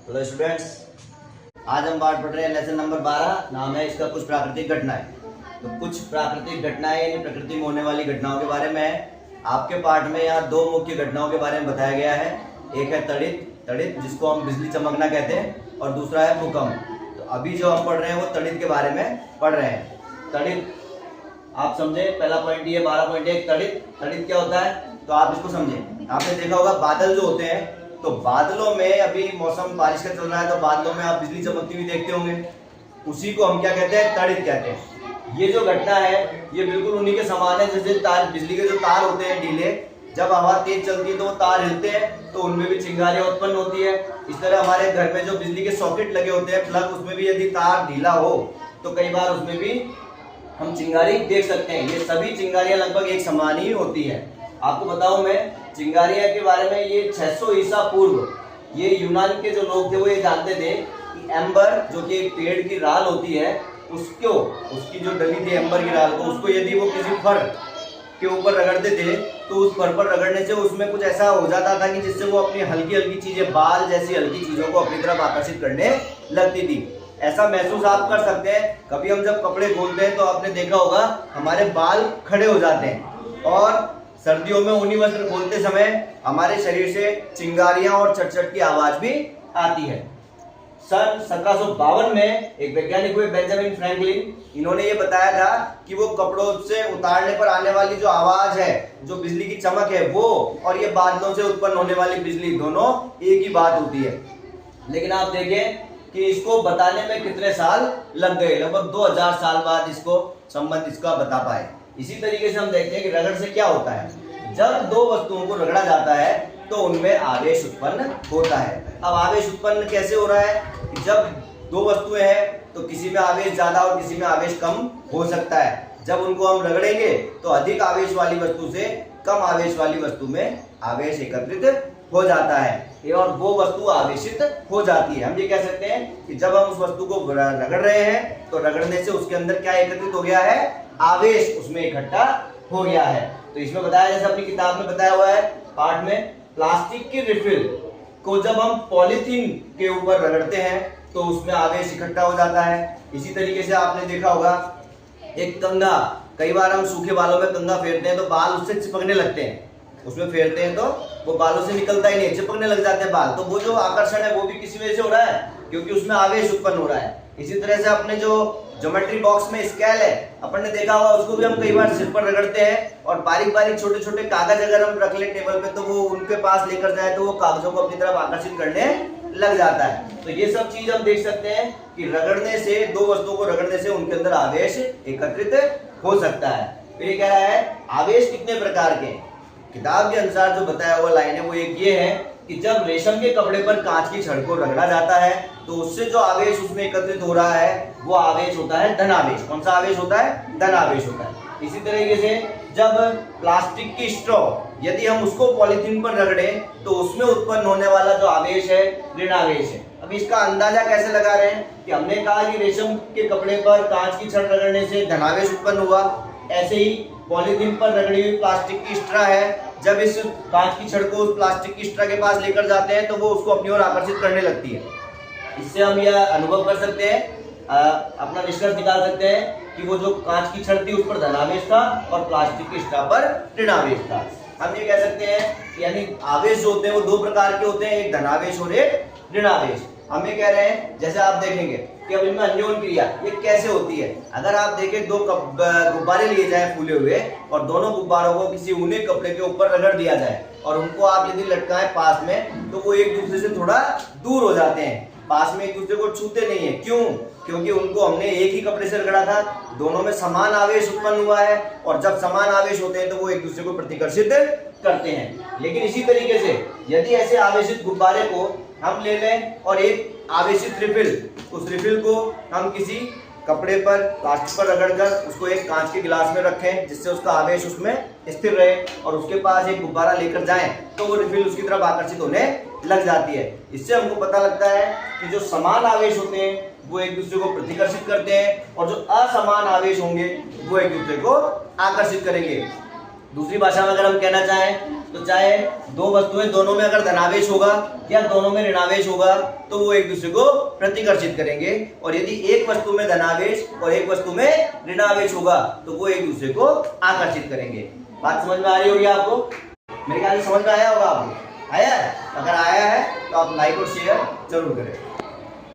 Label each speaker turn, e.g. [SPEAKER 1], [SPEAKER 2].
[SPEAKER 1] Hello students, आज हम पाठ पढ़ रहे हैं लेसन नंबर 12। नाम है इसका कुछ प्राकृतिक घटनाएं। तो कुछ प्राकृतिक घटनाएं यानी प्रकृति में होने वाली घटनाओं के बारे में आपके पाठ में यहाँ दो मुख्य घटनाओं के बारे में बताया गया है। एक है तड़ित जिसको हम बिजली चमकना कहते हैं, और दूसरा है भूकंप। तो अभी जो हम पढ़ रहे हैं वो तड़ित के बारे में पढ़ रहे हैं। तड़ित आप समझे, पहला पॉइंट ये 12.1 तड़ित क्या होता है तो आप इसको समझे। आपने देखा होगा बादल जो होते हैं, तो बादलों में अभी मौसम बारिश का चल रहा है तो बादलों में आप बिजली चमकती हुई देखते होंगे, उसी को हम क्या कहते हैं, तड़ित कहते हैं। ये जो घटना है ये बिल्कुल उन्हीं के समान है जैसे तार, बिजली के जो तार होते हैं ढीले, जब हवा तेज चलती है तो वो तार हिलते हैं तो उनमें भी चिंगारियां उत्पन्न होती है। इस तरह हमारे घर में जो बिजली के सॉकेट लगे होते हैं प्लग, उसमें भी यदि तार ढीला हो तो कई बार उसमें भी हम चिंगारी देख सकते हैं। ये सभी चिंगारियां लगभग एक समान ही होती है। आपको बताऊं मैं चिंगारियां के बारे में, ये 600 ईसा पूर्व ये यूनान के जो लोग थे वो ये जानते थे कि एम्बर जो कि एक पेड़ की राल होती है, उसकी जो डली थी एम्बर की राल को, उसको यदि वो किसी फर के ऊपर रगड़ते थे तो उस फर पर रगड़ने से उसमें कुछ ऐसा हो जाता था कि जिससे वो अपनी हल्की हल्की चीजें, बाल जैसी हल्की चीजों को अपनी तरफ आकर्षित करने लगती थी। ऐसा महसूस आप कर सकते हैं। कभी हम जब कपड़े खोलते हैं तो आपने देखा होगा हमारे बाल खड़े हो जाते हैं, और सर्दियों में ऊनी वस्त्र खोलते समय हमारे शरीर से चिंगारियां और चटचट की आवाज भी आती है। सन 1752 में एक वैज्ञानिक हुए बेंजामिन फ्रैंकलिन, इन्होंने ये बताया था कि वो कपड़ों से उतारने पर आने वाली जो आवाज है, जो बिजली की चमक है, वो और ये बादलों से उत्पन्न होने वाली बिजली दोनों एक ही बात होती है। लेकिन आप देखें कि इसको बताने में कितने साल लग गए, लगभग 2000 साल बाद इसको संबंध इसका बता पाए। इसी तरीके से हम देखते हैं कि रगड़ से क्या होता है। जब दो वस्तुओं को रगड़ा जाता है तो उनमें आवेश उत्पन्न होता है। अब आवेश उत्पन्न कैसे हो रहा है कि जब दो वस्तुएं हैं तो किसी में आवेश ज्यादा और किसी में आवेश कम हो सकता है। जब उनको हम रगड़ेंगे तो अधिक आवेश वाली वस्तु से कम आवेश वाली वस्तु में आवेश एकत्रित हो जाता है और वो वस्तु आवेशित हो जाती है। हम ये कह सकते हैं कि जब हम उस वस्तु को रगड़ रहे हैं तो रगड़ने से उसके अंदर क्या एकत्रित हो गया है, आवेश उसमें इकट्ठा हो गया है। तो इसमें बताया, जैसे अपनी किताब में बताया हुआ है पाठ में, प्लास्टिक की रिफिल को जब हम पॉलीथीन के ऊपर रगड़ते हैं तो उसमें आवेश इकट्ठा हो जाता है। इसी तरीके से आपने देखा होगा एक कंघा, कई बार हम सूखे बालों में कंघा फेरते हैं तो बाल उससे चिपकने लगते हैं, उसमें फेरते हैं तो वो बालों से निकलता ही नहीं, चिपकने लग जाते हैं बाल। तो वो जो आकर्षण है वो भी किसी वजह से हो रहा है, क्योंकि उसमें आवेश उत्पन्न हो रहा है। इसी तरह से अपने जो ज्योमेट्री बॉक्स में स्केल है, अपन ने देखा हुआ, उसको भी हम कई बार सिर पर रगड़ते हैं और बारीक बारीक छोटे छोटे कागज अगर हम रख ले टेबल पे तो वो उनके पास लेकर जाए तो वो कागजों को अपनी तरफ आकर्षित करने लग जाता है। तो ये सब चीज हम देख सकते हैं कि रगड़ने से, दो वस्तुओं को रगड़ने से उनके अंदर आवेश एकत्रित हो सकता है। फिर ये कह रहा है आवेश कितने प्रकार के, किताब के अनुसार जो बताया हुआ लाइन है वो एक ये है कि जब रेशम के कपड़े पर कांच की छड़ को रगड़ा जाता है तो उससे जो आवेश उसमें एकत्रित हो रहा है वो आवेश होता है धन आवेश। कौन सा आवेश होता है, धन आवेश होता है। इसी तरीके से जब प्लास्टिक की स्ट्रॉ यदि हम उसको पॉलीथीन पर रगड़ें तो उसमें उत्पन्न होने वाला जो आवेश है ऋण आवेश है। अब इसका अंदाजा कैसे लगा रहे हैं कि हमने कहा कि रेशम के कपड़े पर कांच की छड़ रगड़ने से धनावेश उत्पन्न हुआ, ऐसे ही पॉलीथीन पर रगड़ी हुई प्लास्टिक की स्ट्रा है, जब इस कांच की छड़ को उस प्लास्टिक की स्ट्रा के पास लेकर जाते हैं तो वो उसको अपनी ओर आकर्षित करने लगती है। इससे हम यह अनुभव कर सकते हैं, अपना निष्कर्ष निकाल सकते हैं कि वो जो कांच की छड़ थी उस पर धनावेश था और प्लास्टिक की स्ट्रा पर ऋणावेश था। हम ये कह सकते हैं कि यानी आवेश जो होते हैं वो दो प्रकार के होते हैं, एक धनावेश और एक ऋणावेश। हम ये कह रहे हैं, जैसे आप देखेंगे कि अब इनमें अन्योन क्रिया ये कैसे होती है। अगर आप देखें दो गुब्बारे लिए जाए फूले हुए और दोनों गुब्बारों को किसी ऊने कपड़े के ऊपर रगड़ दिया जाए और उनको आप यदि लटकाएं पास में तो वो एक दूसरे से थोड़ा दूर हो जाते हैं, पास में एक दूसरे को छूते नहीं है। क्यों? क्योंकि उनको हमने एक ही कपड़े से रगड़ा था, दोनों में समान आवेश उत्पन्न हुआ है और जब समान आवेश होते हैं तो वो एक दूसरे को प्रतिकर्षित करते हैं। लेकिन इसी तरीके से यदि ऐसे आवेशित गुब्बारे को हम ले लें और एक आवेशित रिफिल, उस रिफिल को हम किसी कपड़े पर, प्लास्टिक पर रगड़कर उसको एक कांच के गिलास में रखें जिससे उसका आवेश उसमें स्थिर रहे और उसके पास एक गुब्बारा लेकर जाएं तो वो रिफिल उसकी तरफ आकर्षित होने लग जाती है। इससे हमको पता लगता है कि जो समान आवेश होते हैं वो एक दूसरे को प्रतिकर्षित करते हैं और जो असमान आवेश होंगे वो एक दूसरे को आकर्षित करेंगे। दूसरी भाषा में अगर हम कहना चाहें तो चाहे दो वस्तुएं दोनों में अगर धनावेश होगा या दोनों में ऋणावेश होगा तो वो एक दूसरे को प्रतिकर्षित करेंगे, और यदि एक वस्तु में धनावेश और एक वस्तु में ऋणावेश होगा तो वो एक दूसरे को आकर्षित करेंगे। बात समझ में आ रही होगी आपको? मेरे ख्याल से समझ में आया होगा आपको। आया है? अगर आया है तो आप लाइक और शेयर जरूर करें।